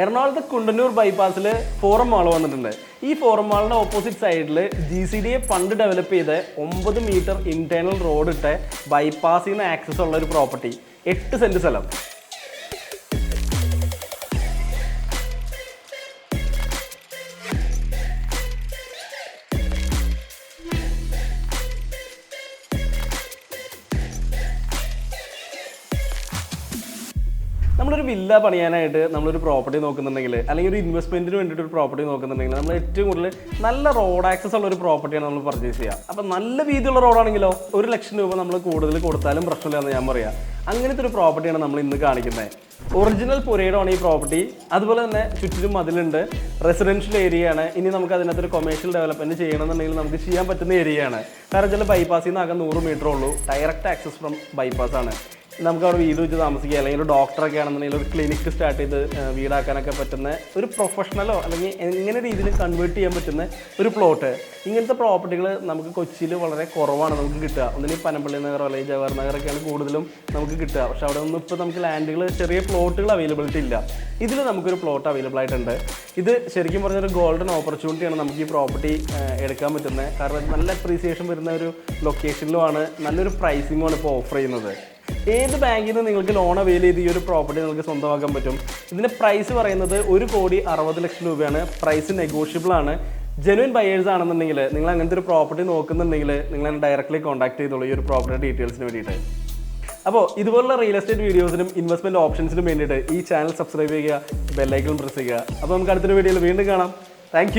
എറണാകുളത്ത് Kundannoor ബൈപ്പാസിൽ forum mall വന്നിട്ടുണ്ട്. ഈ ഫോറം മാളിൻ്റെ ഓപ്പോസിറ്റ് സൈഡിൽ GCDA ഫണ്ട് ഡെവലപ്പ് ചെയ്ത് 9 മീറ്റർ ഇന്റേണൽ റോഡ് ഇട്ട് ബൈപ്പാസിൽ നിന്ന് ആക്സസ് ഉള്ള ഒരു പ്രോപ്പർട്ടി, 8 സെന്റ് സ്ഥലം. നമ്മളൊരു വില്ല പണിയാനായിട്ട് നമ്മളൊരു പ്രോപ്പർട്ടി നോക്കുന്നുണ്ടെങ്കിൽ, അല്ലെങ്കിൽ ഒരു ഇൻവെസ്റ്റ്മെൻറ്റിന് വേണ്ടിയിട്ട് ഒരു പ്രോപ്പർട്ടി നോക്കുന്നുണ്ടെങ്കിൽ, നമ്മൾ ഏറ്റവും കൂടുതൽ നല്ല റോഡ് ആക്സസ് ഉള്ള ഒരു പ്രോപ്പർട്ടിയാണ് നമ്മൾ പർച്ചേസ് ചെയ്യുക. അപ്പം നല്ല വീതിയുള്ള റോഡാണെങ്കിലോ 1 ലക്ഷം രൂപ നമ്മൾ കൂടുതൽ കൊടുത്താലും പ്രശ്നമില്ല എന്ന് ഞാൻ പറയാം. അങ്ങനത്തെ ഒരു പ്രോപ്പർട്ടിയാണ് നമ്മൾ ഇന്ന് കാണിക്കുന്നത്. ഒറിജിനൽ പുരയിടമാണ് ഈ പ്രോപ്പർട്ടി. അതുപോലെ തന്നെ ചുറ്റിലും മതിലുണ്ട്, റെസിഡൻഷ്യൽ ഏരിയ ആണ്. ഇനി നമുക്ക് അതിനകത്തൊരു കൊമേഴ്ഷ്യൽ ഡെവലപ്മെൻറ്റ് ചെയ്യണമെന്നുണ്ടെങ്കിൽ നമുക്ക് ചെയ്യാൻ പറ്റുന്ന ഏരിയ ആണ്. കാരണം ചില ബൈപ്പാസിൽ നിന്ന് ആകെ 100 മീറ്റർ ഉള്ളൂ. ഡയറക്റ്റ് ആക്സസ് ഫ്രം ബൈപ്പാസ് ആണ്. നമുക്ക് അവിടെ വീട് വെച്ച് താമസിക്കുക, അല്ലെങ്കിൽ ഒരു ഡോക്ടറൊക്കെ ആണെന്നുണ്ടെങ്കിൽ ഒരു ക്ലിനിക്ക് സ്റ്റാർട്ട് ചെയ്ത് വീടാക്കാനൊക്കെ പറ്റുന്ന ഒരു പ്രൊഫഷണലോ അല്ലെങ്കിൽ എങ്ങനെ രീതിയിൽ കൺവേർട്ട് ചെയ്യാൻ പറ്റുന്ന ഒരു പ്ലോട്ട്. ഇങ്ങനത്തെ പ്രോപ്പർട്ടികൾ നമുക്ക് കൊച്ചിയിൽ വളരെ കുറവാണ് നമുക്ക് കിട്ടുക. ഒന്നിനും പനമ്പള്ളി നഗർ അല്ലെങ്കിൽ ജവഹർ നഗറൊക്കെയാണ് കൂടുതലും നമുക്ക് കിട്ടുക. പക്ഷെ അവിടെ ഒന്നും ഇപ്പോൾ നമുക്ക് ലാൻഡുകൾ, ചെറിയ പ്ലോട്ടുകൾ അവൈലബിലിറ്റി ഇല്ല. ഇതിൽ നമുക്കൊരു പ്ലോട്ട് അവൈലബിൾ ആയിട്ടുണ്ട്. ഇത് ശരിക്കും പറഞ്ഞൊരു ഗോൾഡൻ ഓപ്പർച്യൂണിറ്റിയാണ് നമുക്ക് ഈ പ്രോപ്പർട്ടി എടുക്കാൻ പറ്റുന്നത്. കാരണം നല്ല അപ്രീസിയേഷൻ വരുന്ന ഒരു ലൊക്കേഷനിലുമാണ്, നല്ലൊരു പ്രൈസിങ്ങുമാണ് ഇപ്പോൾ ഓഫർ ചെയ്യുന്നത്. ഏത് ബാങ്കിൽ നിന്ന് നിങ്ങൾക്ക് ലോൺ അവൈൽ ചെയ്ത് ഈ ഒരു പ്രോപ്പർട്ടി നിങ്ങൾക്ക് സ്വന്തമാക്കാൻ പറ്റും. ഇതിൻ്റെ പ്രൈസ് പറയുന്നത് 1,60,00,000 രൂപയാണ്. പ്രൈസ് നെഗോഷ്യബിൾ ആണ്. ജെനുവിൻ ബയേഴ്സ് ആണെന്നുണ്ടെങ്കിൽ, നിങ്ങൾ അങ്ങനത്തെ ഒരു പ്രോപ്പർട്ടി നോക്കുന്നുണ്ടെങ്കിൽ നിങ്ങൾ ഡയറക്റ്റ്ലി കോൺടാക്ട് ചെയ്തോളൂ ഈ ഒരു പ്രോപ്പർട്ടി ഡീറ്റെയിൽസിന് വേണ്ടിയിട്ട്. അപ്പോൾ ഇതുപോലുള്ള റിയൽ എസ്റ്റേറ്റ് വീഡിയോസിനും ഇൻവെസ്റ്റ്മെൻറ്റ് ഓപ്ഷൻസിനും വേണ്ടിയിട്ട് ഈ ചാനൽ സബ്സ്ക്രൈബ് ചെയ്യുക, ബെല്ലൈക്കൺ പ്രസ് ചെയ്യുക. അപ്പോൾ നമുക്ക് അടുത്തൊരു വീഡിയോയിൽ വീണ്ടും കാണാം. താങ്ക്